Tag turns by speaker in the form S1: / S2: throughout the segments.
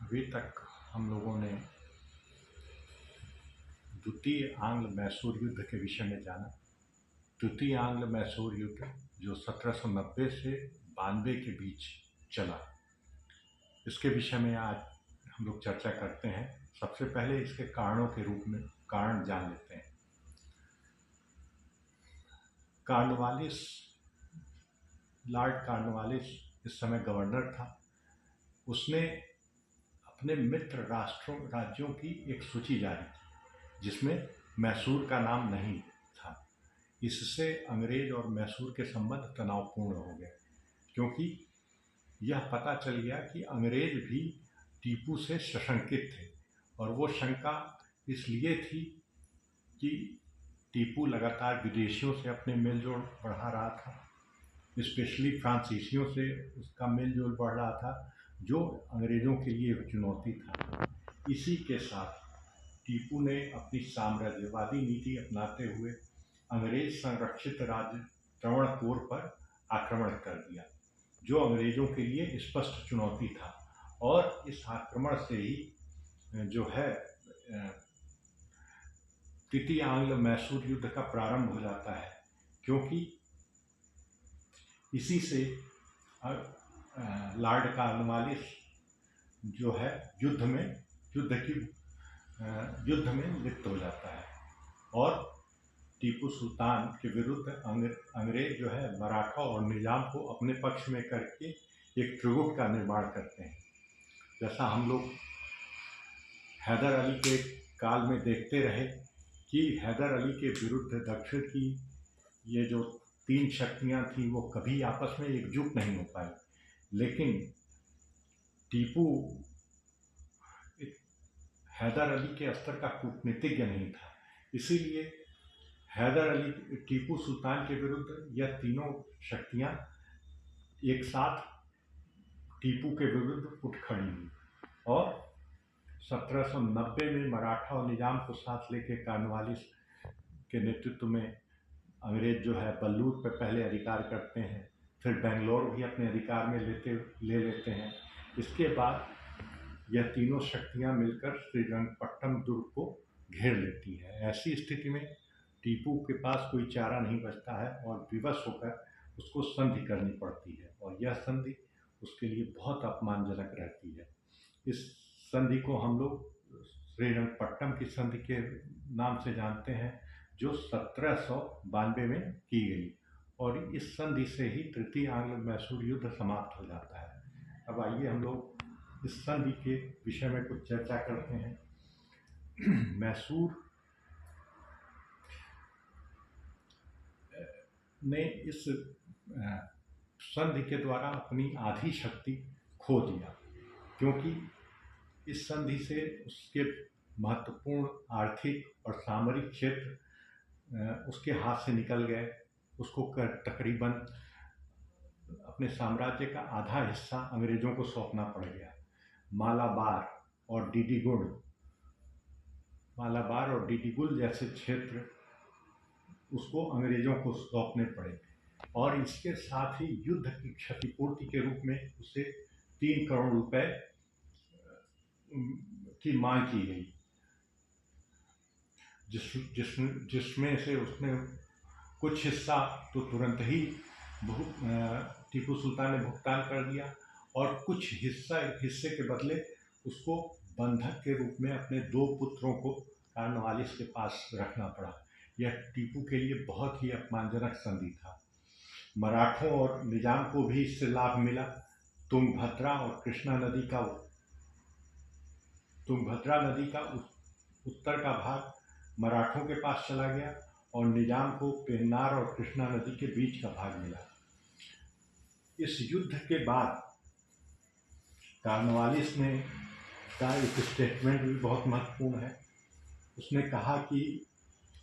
S1: अभी तक हम लोगों ने द्वितीय आंग्ल मैसूर युद्ध के विषय में जाना। द्वितीय आंग्ल मैसूर युद्ध जो 1790 से 92 के बीच चला, इसके विषय में आज हम लोग चर्चा करते हैं। सबसे पहले इसके कारणों के रूप में कारण जान लेते हैं। कॉर्नवालिस, लॉर्ड कॉर्नवालिस इस समय गवर्नर था। उसने अपने मित्र राज्यों की एक सूची जारी की जिसमें मैसूर का नाम नहीं था। इससे अंग्रेज और मैसूर के संबंध तनावपूर्ण हो गए, क्योंकि यह पता चल गया कि अंग्रेज भी टीपू से सशंकित थे, और वो शंका इसलिए थी कि टीपू लगातार विदेशियों से अपने मेलजोल बढ़ा रहा था, स्पेशली फ्रांसीसियों से उसका मेलजोल बढ़ रहा था, जो अंग्रेज़ों के लिए एक चुनौती था। इसी के साथ टीपू ने अपनी साम्राज्यवादी नीति अपनाते हुए अंग्रेज संरक्षित राज्य त्रावणकोर पर आक्रमण कर दिया, जो अंग्रेज़ों के लिए स्पष्ट चुनौती था। और इस आक्रमण से ही जो है द्वितीय आंग्ल मैसूर युद्ध का प्रारंभ हो जाता है, क्योंकि इसी से लॉर्ड कॉर्नवालिस जो है युद्ध में लिप्त हो जाता है, और टीपू सुल्तान के विरुद्ध अंग्रेज जो है मराठा और निजाम को अपने पक्ष में करके एक त्रिगुट का निर्माण करते हैं। जैसा हम लोग हैदर अली के काल में देखते रहे कि हैदर अली के विरुद्ध दक्षिण की ये जो तीन शक्तियां थीं वो कभी आपस में एकजुट नहीं हो पाई। लेकिन टीपू हैदर अली के स्तर का कूटनीतिज्ञ नहीं था, इसीलिए हैदर अली टीपू सुल्तान के विरुद्ध यह तीनों शक्तियां एक साथ टीपू के विरुद्ध उठ खड़ी हुई, और 1790 में मराठा और निजाम को साथ लेके कॉर्नवालिस के नेतृत्व में अंग्रेज जो है बल्लूर पर पहले अधिकार करते हैं, फिर बेंगलोर भी अपने अधिकार में ले लेते हैं। इसके बाद यह तीनों शक्तियां मिलकर श्रीरंगपट्टनम दुर्ग को घेर लेती हैं। ऐसी स्थिति में टीपू के पास कोई चारा नहीं बचता है और विवश होकर उसको संधि करनी पड़ती है, और यह संधि उसके लिए बहुत अपमानजनक रहती है। इस संधि को हम लोग श्रीरंगपट्टनम की संधि के नाम से जानते हैं, जो 1792 में की गई, और इस संधि से ही तृतीय आंग्ल मैसूर युद्ध समाप्त हो जाता है। अब आइए हम लोग इस संधि के विषय में कुछ चर्चा करते हैं। मैसूर ने इस संधि के द्वारा अपनी आधी शक्ति खो दिया, क्योंकि इस संधि से उसके महत्वपूर्ण आर्थिक और सामरिक क्षेत्र उसके हाथ से निकल गए। उसको तकरीबन अपने साम्राज्य का आधा हिस्सा अंग्रेजों को सौंपना पड़ गया। मालाबार और डिडीगुल जैसे क्षेत्र उसको अंग्रेजों को सौंपने पड़े, और इसके साथ ही युद्ध की क्षतिपूर्ति के रूप में उसे 3 करोड़ रुपए की मांग की गई, जिसमें से उसने कुछ हिस्सा तो तुरंत ही टीपू सुल्तान ने भुगतान कर दिया, और कुछ हिस्से के बदले उसको बंधक के रूप में अपने 2 पुत्रों को कॉर्नवालिस के पास रखना पड़ा। यह टीपू के लिए बहुत ही अपमानजनक संधि था। मराठों और निजाम को भी इससे लाभ मिला। तुंगभद्रा और कृष्णा नदी का उत्तर का भाग मराठों के पास चला गया, और निजाम को पेन्नार और कृष्णा नदी के बीच का भाग मिला। इस युद्ध के बाद कॉर्नवालिस ने का एक स्टेटमेंट भी बहुत महत्वपूर्ण है। उसने कहा कि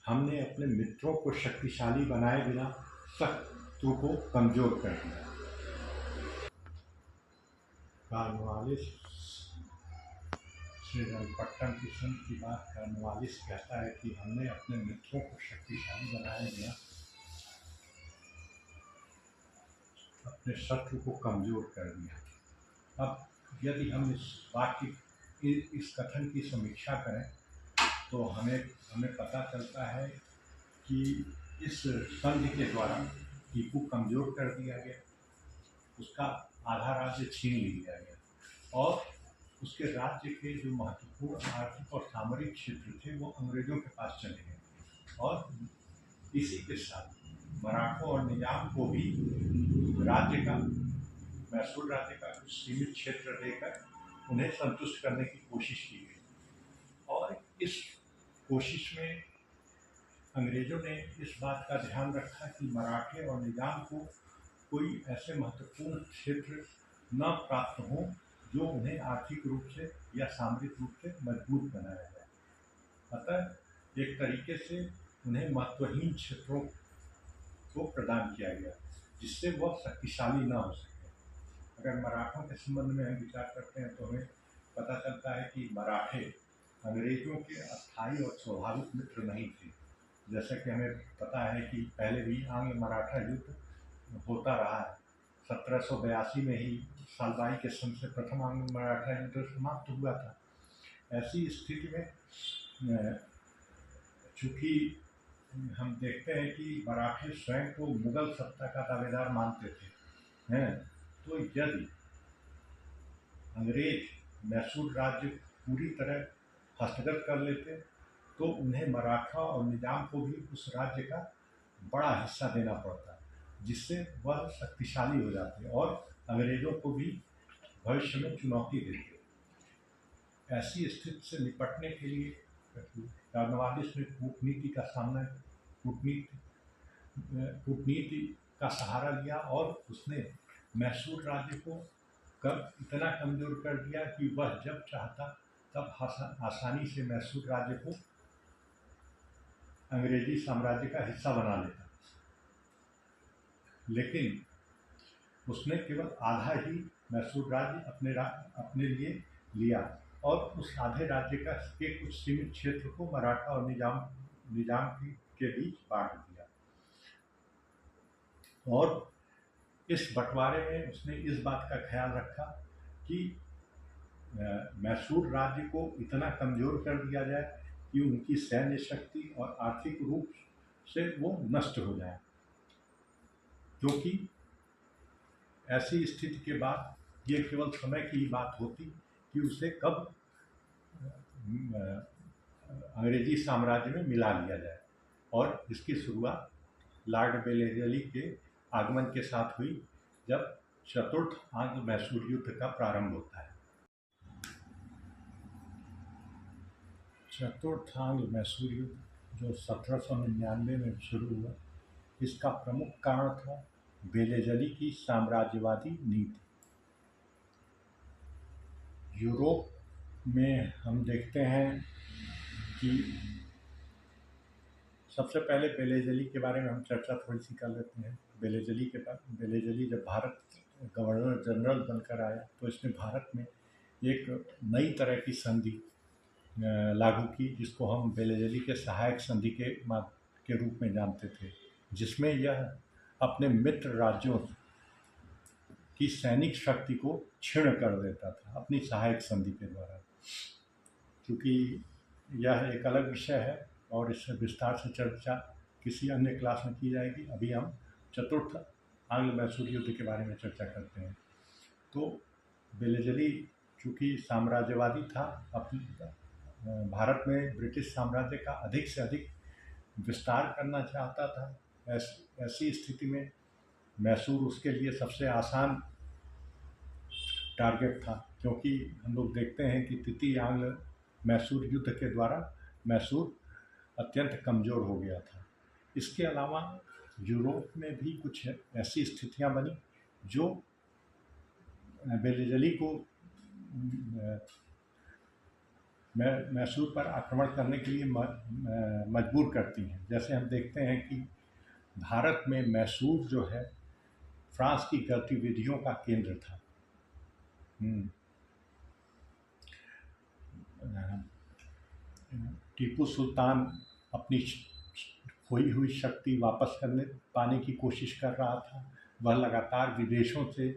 S1: हमने अपने मित्रों को शक्तिशाली बनाए बिना शत्रु को कमजोर कर दिया। कॉर्नवालिस श्रीरंगपट्टनम की संधि की बात कॉर्नवालिस कहता है कि हमने अपने मित्रों को शक्तिशाली बनाए बिना अपने शत्रु को कमजोर कर दिया। अब यदि हम इस वाक्य इस कथन की समीक्षा करें तो हमें पता चलता है कि इस संधि के द्वारा टीपू कमज़ोर कर दिया गया, उसका आधा राज्य छीन लिया गया और उसके राज्य के जो महत्वपूर्ण आर्थिक और सामरिक क्षेत्र थे वो अंग्रेजों के पास चले गए। और इसी के साथ मराठों और निजाम को भी राज्य का, मैसूर राज्य का कुछ सीमित क्षेत्र देकर उन्हें संतुष्ट करने की कोशिश की गई। और इस कोशिश में अंग्रेजों ने इस बात का ध्यान रखा कि मराठे और निजाम को कोई ऐसे महत्वपूर्ण क्षेत्र न प्राप्त हों जो उन्हें आर्थिक रूप से या सामरिक रूप से मजबूत बनाया जाए। अतः एक तरीके से उन्हें महत्वहीन क्षेत्रों को प्रदान किया गया जिससे वह शक्तिशाली न हो सके। अगर मराठों के संबंध में हम विचार करते हैं तो हमें पता चलता है कि मराठे अंग्रेजों के अस्थायी और स्वाभाविक मित्र नहीं थे। जैसा कि हमें पता है कि पहले भी आंग्ल मराठा युद्ध होता रहा है। 1782 में ही सालबाई के संग से प्रथम आंग्ल मराठा युद्ध समाप्त हुआ था। ऐसी स्थिति में चूँकि हम देखते हैं कि मराठे स्वयं को मुगल सत्ता का दावेदार मानते थे हैं, तो यदि अंग्रेज मैसूर राज्य पूरी तरह हस्तगत कर लेते तो उन्हें मराठा और निजाम को भी उस राज्य का बड़ा हिस्सा देना पड़ता, जिससे वह शक्तिशाली हो जाते और अंग्रेजों को भी भविष्य में चुनौती देते। ऐसी स्थिति से निपटने के लिए कॉर्नवालिस ने कूटनीति का सहारा लिया और उसने मैसूर राज्य को इतना कमज़ोर कर दिया कि वह जब चाहता तब आसानी से मैसूर राज्य को अंग्रेजी साम्राज्य का हिस्सा बना लेता। लेकिन उसने केवल आधा ही मैसूर राज्य अपने लिए लिया और उस आधे राज्य के कुछ सीमित क्षेत्र को मराठा और निजाम के बीच बांट दिया। और इस बंटवारे में उसने इस बात का ख्याल रखा कि मैसूर राज्य को इतना कमज़ोर कर दिया जाए कि उनकी सैन्य शक्ति और आर्थिक रूप से वो नष्ट हो जाए, क्योंकि ऐसी स्थिति के बाद ये केवल समय की ही बात होती कि उसे कब अंग्रेजी साम्राज्य में मिला लिया जाए। और इसकी शुरुआत लॉर्ड बेलेजली के आगमन के साथ हुई, जब चतुर्थ आंग्ल मैसूर युद्ध का प्रारंभ होता है। चतुर्थ आंग्ल मैसूर युद्ध जो 1799 में शुरू हुआ, इसका प्रमुख कारण था बेलेजली की साम्राज्यवादी नीति। यूरोप में हम देखते हैं कि सबसे पहले बेलेजली के बारे में हम चर्चा थोड़ी सी कर लेते हैं। बेलेजली जब भारत गवर्नर जनरल बनकर आया तो इसने भारत में एक नई तरह की संधि लागू की, जिसको हम बेलेजली के सहायक संधि के रूप में जानते थे, जिसमें यह अपने मित्र राज्यों की सैनिक शक्ति को क्षीण कर देता था अपनी सहायक संधि के द्वारा। क्योंकि यह एक अलग विषय है और इससे विस्तार से चर्चा किसी अन्य क्लास में की जाएगी। अभी हम चतुर्थ आंग्ल मैसूर युद्ध के बारे में चर्चा करते हैं। तो बेलेजली चूँकि साम्राज्यवादी था, भारत में ब्रिटिश साम्राज्य का अधिक से अधिक विस्तार करना चाहता था। ऐसी स्थिति में मैसूर उसके लिए सबसे आसान टारगेट था, क्योंकि हम लोग देखते हैं कि तृतीय आंग्ल मैसूर युद्ध के द्वारा मैसूर अत्यंत कमज़ोर हो गया था। इसके अलावा यूरोप में भी कुछ ऐसी स्थितियां बनी जो बेलेजली को मैसूर पर आक्रमण करने के लिए मजबूर करती हैं। जैसे हम देखते हैं कि भारत में मैसूर जो है फ्रांस की गतिविधियों का केंद्र था। टीपू सुल्तान अपनी खोई हुई शक्ति वापस पाने की कोशिश कर रहा था। वह लगातार विदेशों से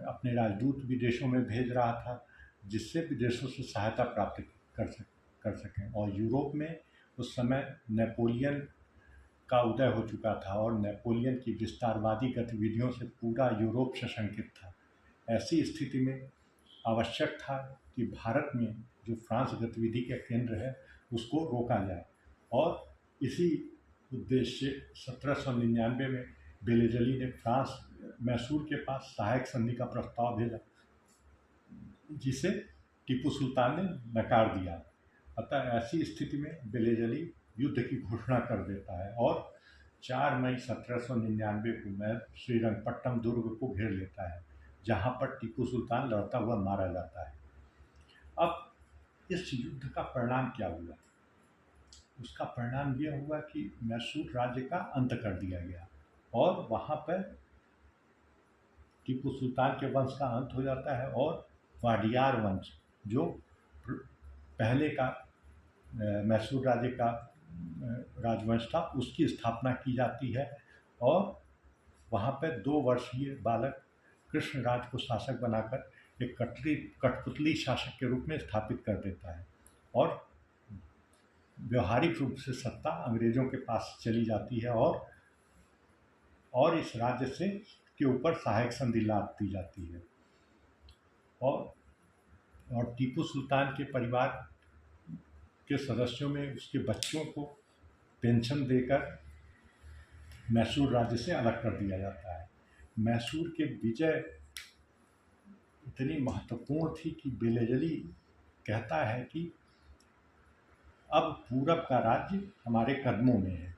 S1: अपने राजदूत विदेशों में भेज रहा था। जिससे विदेशों से सहायता प्राप्त कर सकें। और यूरोप में उस समय नेपोलियन का उदय हो चुका था और नेपोलियन की विस्तारवादी गतिविधियों से पूरा यूरोप सशंकित था। ऐसी स्थिति में आवश्यक था कि भारत में जो फ्रांस गतिविधि के केंद्र है उसको रोका जाए, और इसी उद्देश्य से 1799 में बेलेजली ने फ्रांस मैसूर के पास सहायक संधि का प्रस्ताव भेजा, जिसे टीपू सुल्तान ने नकार दिया। अतः ऐसी स्थिति में बेलेजली युद्ध की घोषणा कर देता है और 4 मई 1799 को श्रीरंगपट्टम दुर्ग को घेर लेता है, जहां पर टीपू सुल्तान लड़ता हुआ मारा जाता है। अब इस युद्ध का परिणाम क्या हुआ? उसका परिणाम यह हुआ कि मैसूर राज्य का अंत कर दिया गया और वहां पर टीपू सुल्तान के वंश का अंत हो जाता है और वाडियार वंश, जो पहले का मैसूर राज्य का राजवंश था, उसकी स्थापना की जाती है और वहाँ पर 2 वर्षीय बालक कृष्णराज को शासक बनाकर एक कठपुतली शासक के रूप में स्थापित कर देता है और व्यवहारिक रूप से सत्ता अंग्रेजों के पास चली जाती है और इस राज्य से के ऊपर सहायक संधि लाद दी जाती है। और टीपू सुल्तान के परिवार के सदस्यों में उसके बच्चों को पेंशन देकर मैसूर राज्य से अलग कर दिया जाता है। मैसूर के विजय इतनी महत्वपूर्ण थी कि बेलेजली कहता है कि अब पूरब का राज्य हमारे कदमों में है